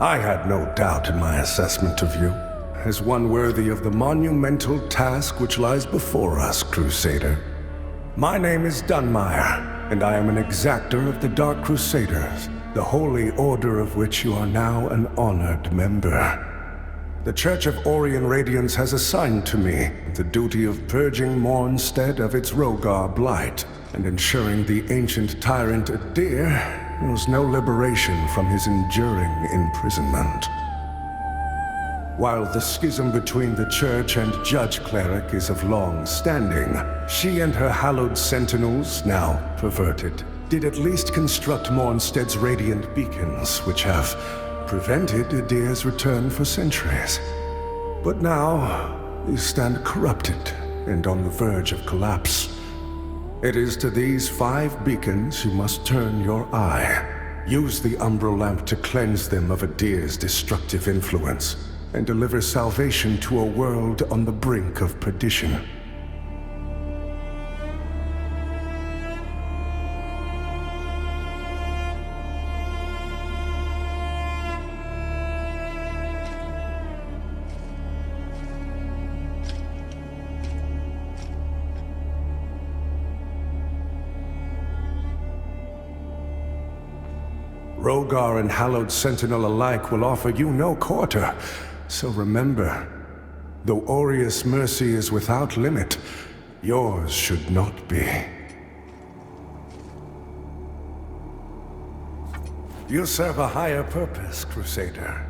I had no doubt in my assessment of you, as one worthy of the monumental task which lies before us, Crusader. My name is Dunmire, and I am an exactor of the Dark Crusaders, the holy order of which you are now an honored member. The Church of Orion Radiance has assigned to me the duty of purging Mornstead of its Rogar blight, and ensuring the ancient tyrant Adir knows no liberation from his enduring imprisonment. While the schism between the Church and Judge Cleric is of long standing, she and her hallowed sentinels, now perverted, did at least construct Mornstead's radiant beacons, which have prevented Adir's return for centuries. But now, these stand corrupted and on the verge of collapse. It is to these 5 beacons you must turn your eye. Use the Umbral Lamp to cleanse them of Adir's destructive influence, and deliver salvation to a world on the brink of perdition. Rogar and Hallowed Sentinel alike will offer you no quarter. So remember, though Aureus' mercy is without limit, yours should not be. You serve a higher purpose, Crusader.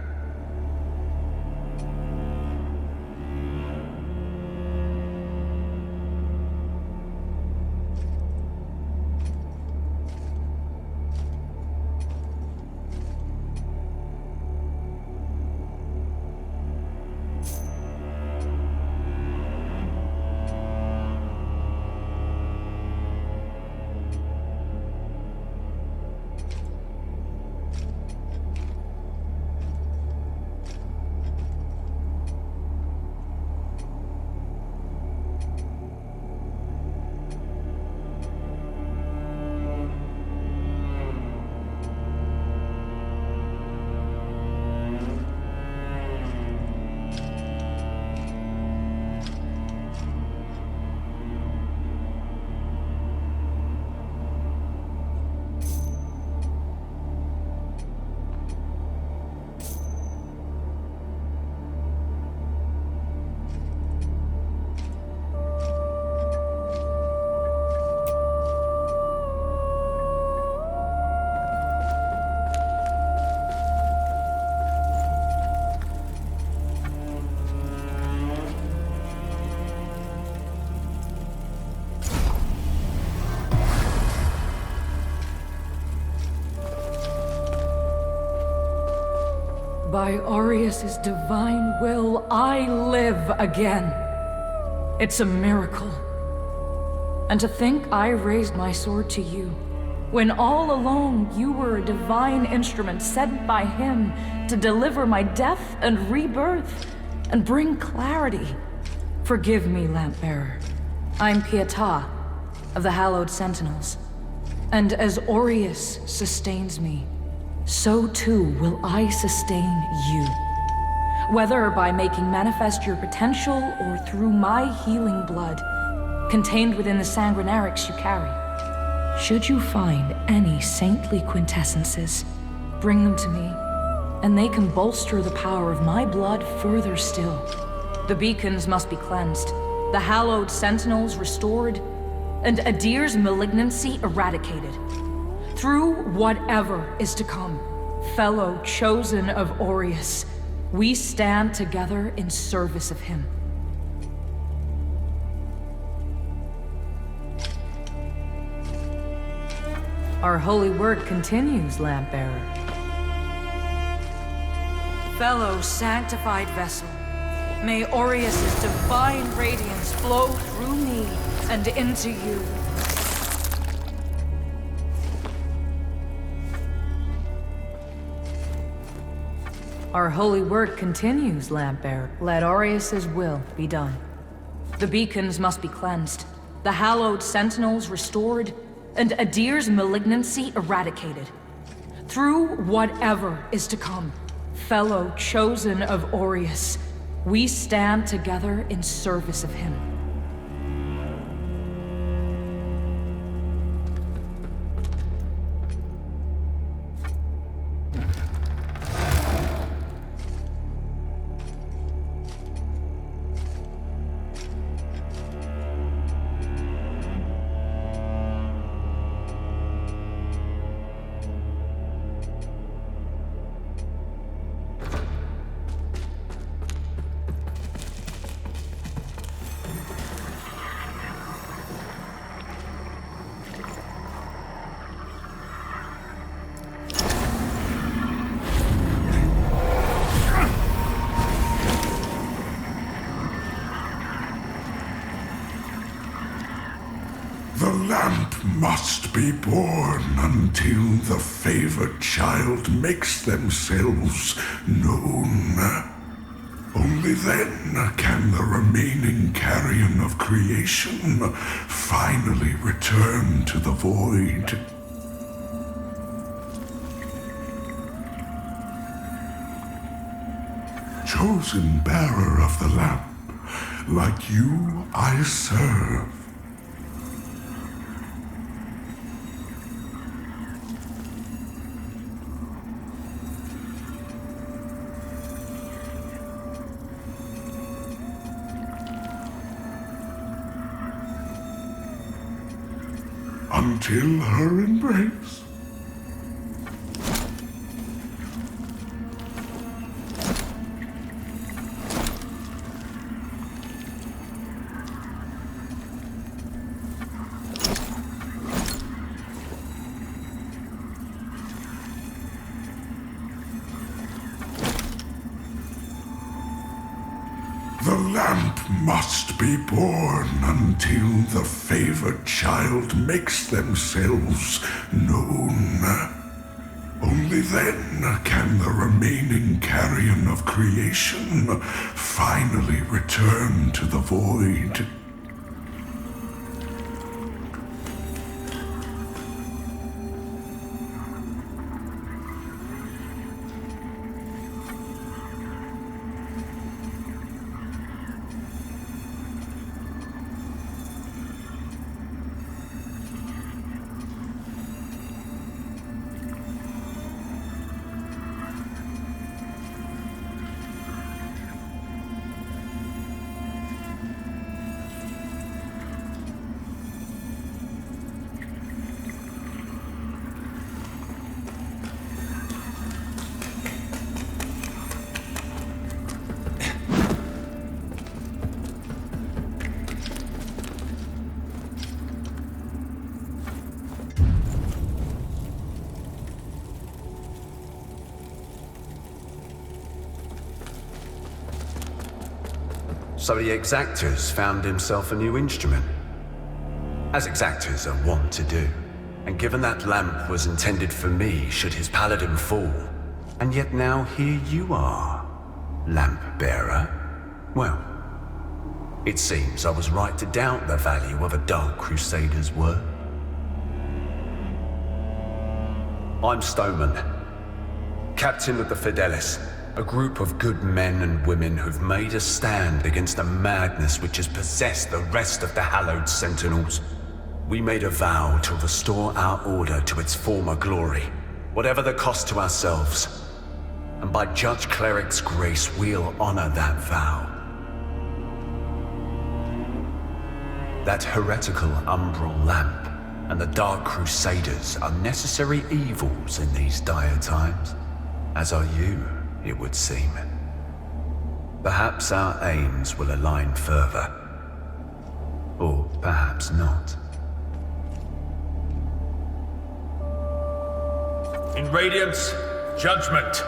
By Aureus' divine will, I live again. It's a miracle. And to think I raised my sword to you, when all along you were a divine instrument sent by him to deliver my death and rebirth, and bring clarity. Forgive me, Lampbearer. I'm Pietà, of the Hallowed Sentinels. And as Aureus sustains me, so too will I sustain you. Whether by making manifest your potential or through my healing blood, contained within the sanguinarics you carry. Should you find any saintly quintessences, bring them to me, and they can bolster the power of my blood further still. The beacons must be cleansed, the hallowed sentinels restored, and Adir's malignancy eradicated. Through whatever is to come, fellow chosen of Aureus, we stand together in service of him. Our holy work continues, Lampbearer. Fellow sanctified vessel, may Aureus' divine radiance flow through me and into you. Our holy work continues, Lampbearer. Let Aureus' will be done. The beacons must be cleansed, the hallowed sentinels restored, and Adir's malignancy eradicated. Through whatever is to come, fellow chosen of Aureus, we stand together in service of him. The lamp must be born until the favored child makes themselves known. Only then can the remaining carrion of creation finally return to the void. Chosen bearer of the lamp, like you I serve. Until her embrace. The lamp must be born until the favored child makes themselves known. Only then can the remaining carrion of creation finally return to the void. So the exactors found himself a new instrument, as exactors are wont to do. And given that lamp was intended for me should his paladin fall, and yet now here you are, lamp bearer. Well, it seems I was right to doubt the value of a Dark Crusader's word. I'm Stoneman, captain of the Fidelis. A group of good men and women who've made a stand against the madness which has possessed the rest of the hallowed Sentinels. We made a vow to restore our order to its former glory, whatever the cost to ourselves. And by Judge Cleric's grace, we'll honor that vow. That heretical umbral lamp and the Dark Crusaders are necessary evils in these dire times, as are you. It would seem. Perhaps our aims will align further. Or perhaps not. In Radiance, judgment.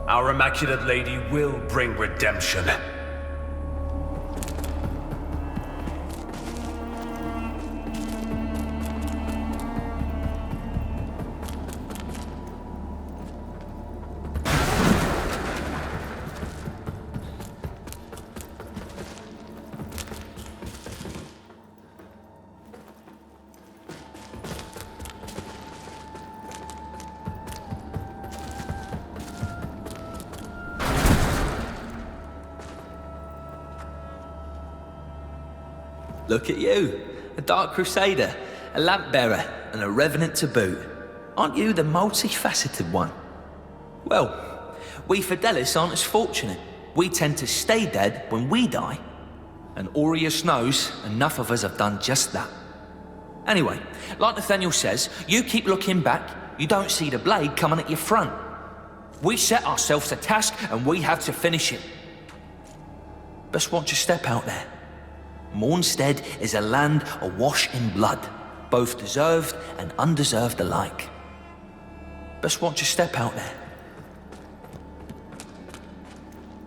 Our Immaculate Lady will bring redemption. Look at you, a Dark Crusader, a lamp bearer, and a revenant to boot. Aren't you the multifaceted one? Well, we Fidelis aren't as fortunate. We tend to stay dead when we die. And Aureus knows enough of us have done just that. Anyway, like Nathaniel says, you keep looking back, you don't see the blade coming at your front. We set ourselves a task and we have to finish it. Best watch your step out there. Mornstead is a land awash in blood, both deserved and undeserved alike. Best watch your step out there.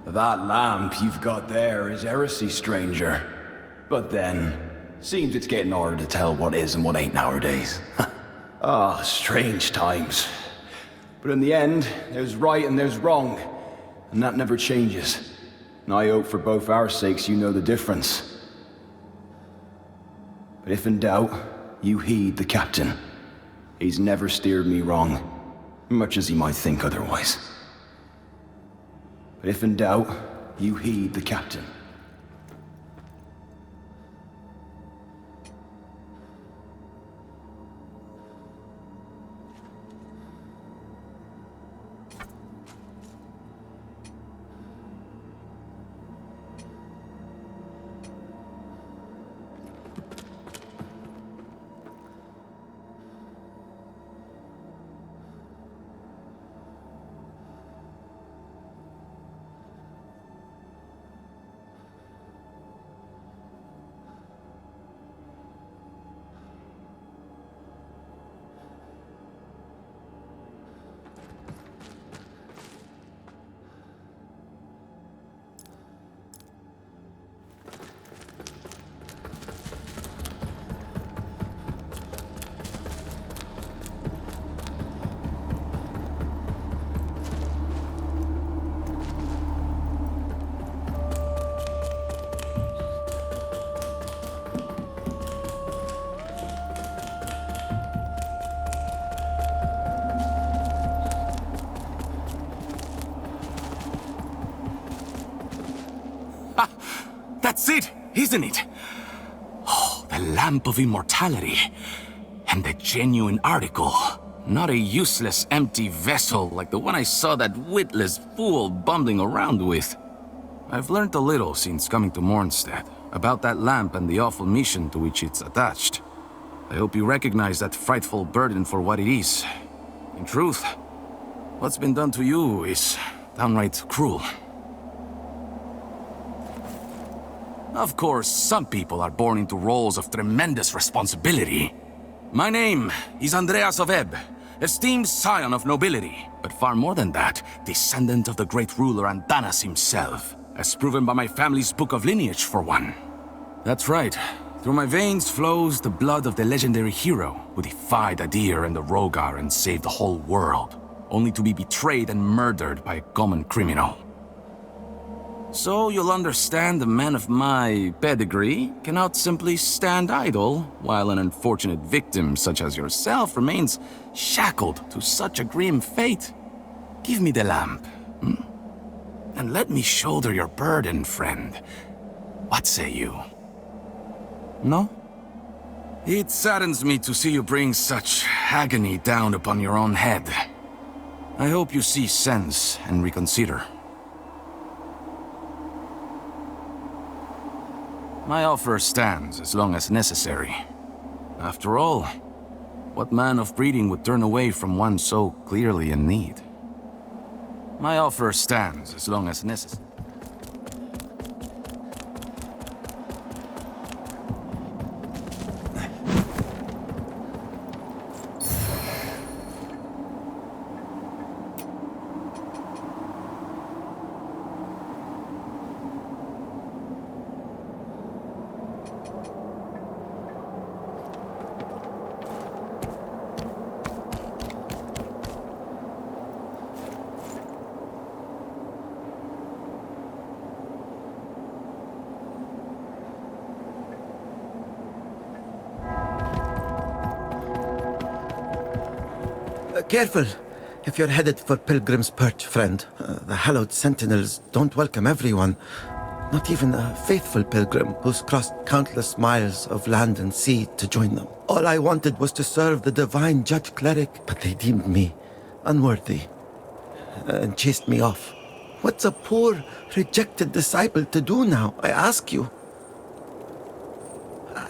That lamp you've got there is heresy, stranger. But then, seems it's getting harder to tell what is and what ain't nowadays. Ah, strange times. But in the end, there's right and there's wrong, and that never changes. And I hope for both our sakes you know the difference. But if in doubt, you heed the captain. He's never steered me wrong, much as he might think otherwise. But if in doubt, you heed the captain. That's it, isn't it? Oh, the Lamp of Immortality. And the genuine article. Not a useless, empty vessel like the one I saw that witless fool bumbling around with. I've learned a little since coming to Mornstead about that lamp and the awful mission to which it's attached. I hope you recognize that frightful burden for what it is. In truth, what's been done to you is downright cruel. Of course, some people are born into roles of tremendous responsibility. My name is Andreas of Ebb, esteemed scion of nobility, but far more than that, descendant of the great ruler Andanas himself, as proven by my family's book of lineage, for one. That's right. Through my veins flows the blood of the legendary hero who defied Adir and the Rogar and saved the whole world, only to be betrayed and murdered by a common criminal. So you'll understand a man of my pedigree cannot simply stand idle while an unfortunate victim such as yourself remains shackled to such a grim fate. Give me the lamp, and let me shoulder your burden, friend. What say you? No? It saddens me to see you bring such agony down upon your own head. I hope you see sense and reconsider. My offer stands as long as necessary. After all, what man of breeding would turn away from one so clearly in need? My offer stands as long as necessary. Careful, if you're headed for Pilgrim's Perch, friend. The hallowed sentinels don't welcome everyone. Not even a faithful pilgrim who's crossed countless miles of land and sea to join them. All I wanted was to serve the divine judge cleric, but they deemed me unworthy and chased me off. What's a poor, rejected disciple to do now, I ask you?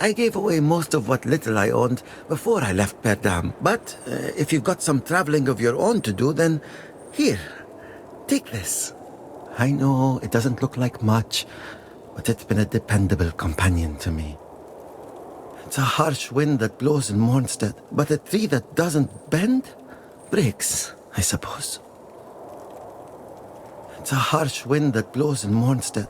I gave away most of what little I owned before I left Perdam, but if you've got some traveling of your own to do, then here, take this. I know it doesn't look like much, but it's been a dependable companion to me. It's a harsh wind that blows in Mornstead, but a tree that doesn't bend breaks, I suppose. It's a harsh wind that blows in Mornstead.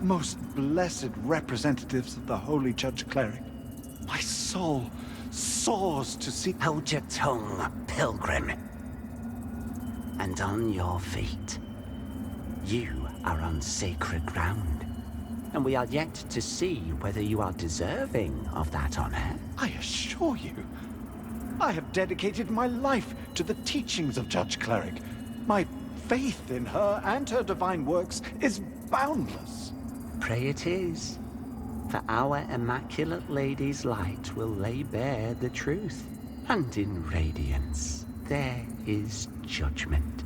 most blessed representatives of the Holy Judge Cleric, my soul soars to see... Hold your tongue, pilgrim. And on your feet. You are on sacred ground, and we are yet to see whether you are deserving of that honor. I assure you, I have dedicated my life to the teachings of Judge Cleric. My faith in her and her divine works is boundless. Pray it is, for our Immaculate Lady's light will lay bare the truth, and in radiance there is judgment.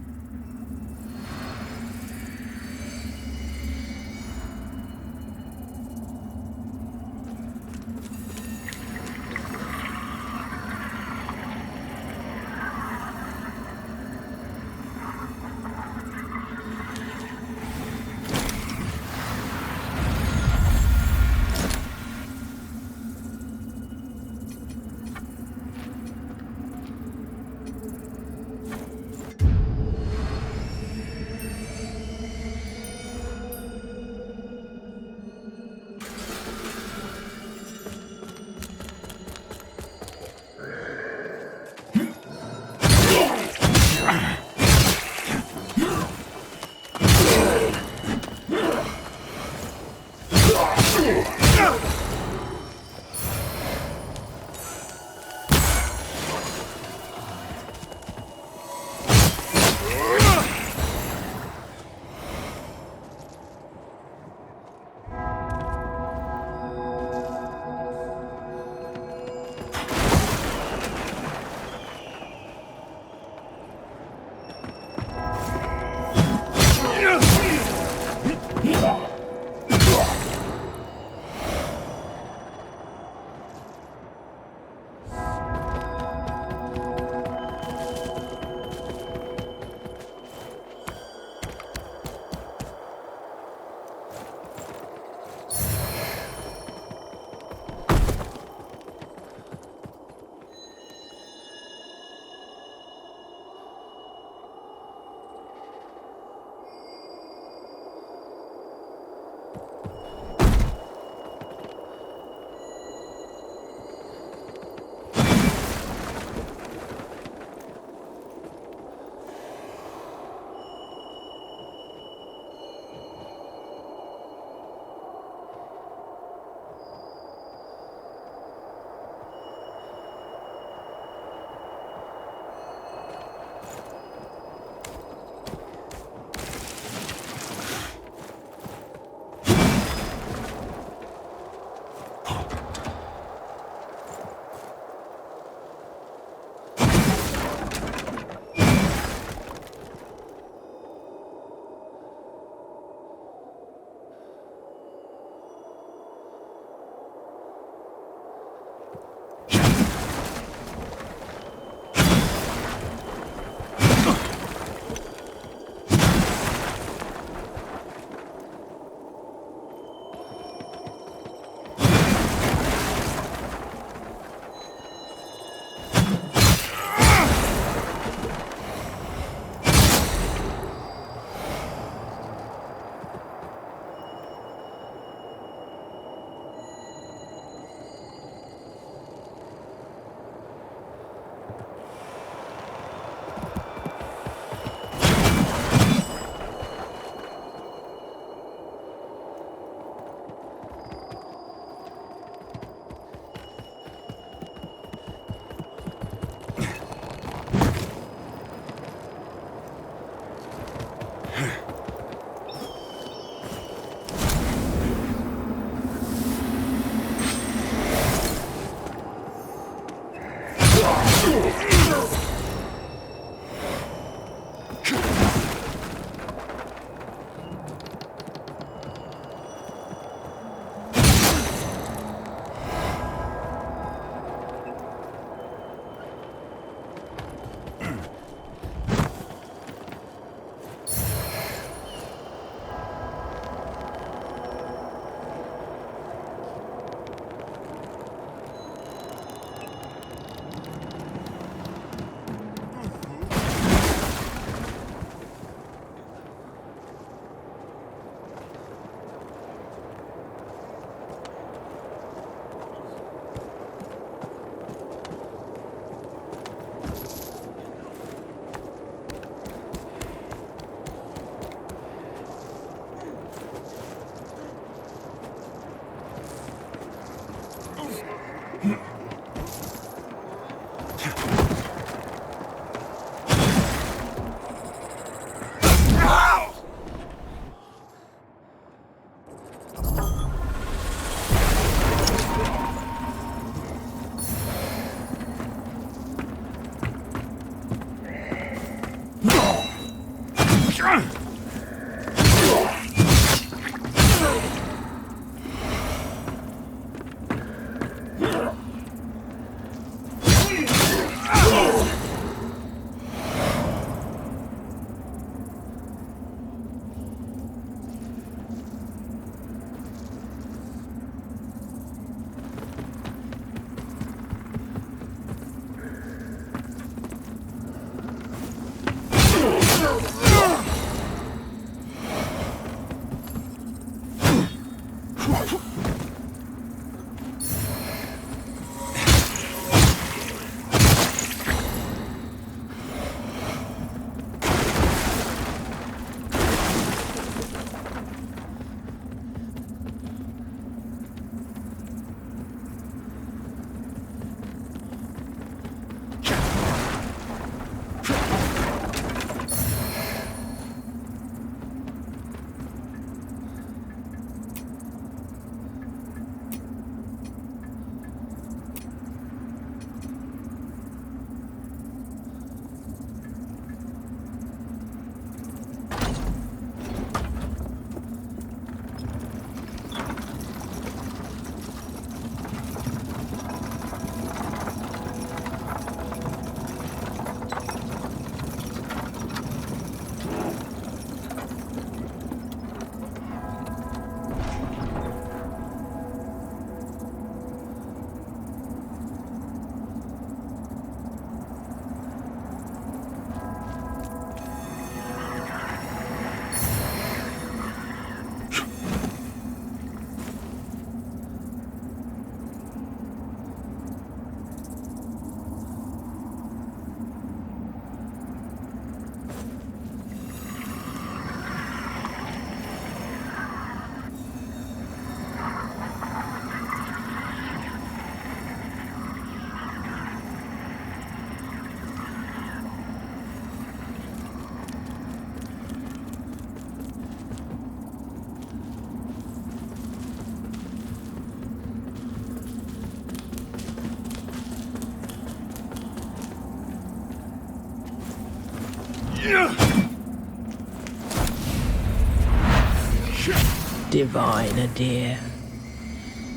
Diviner dear,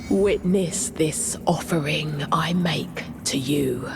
witness this offering I make to you.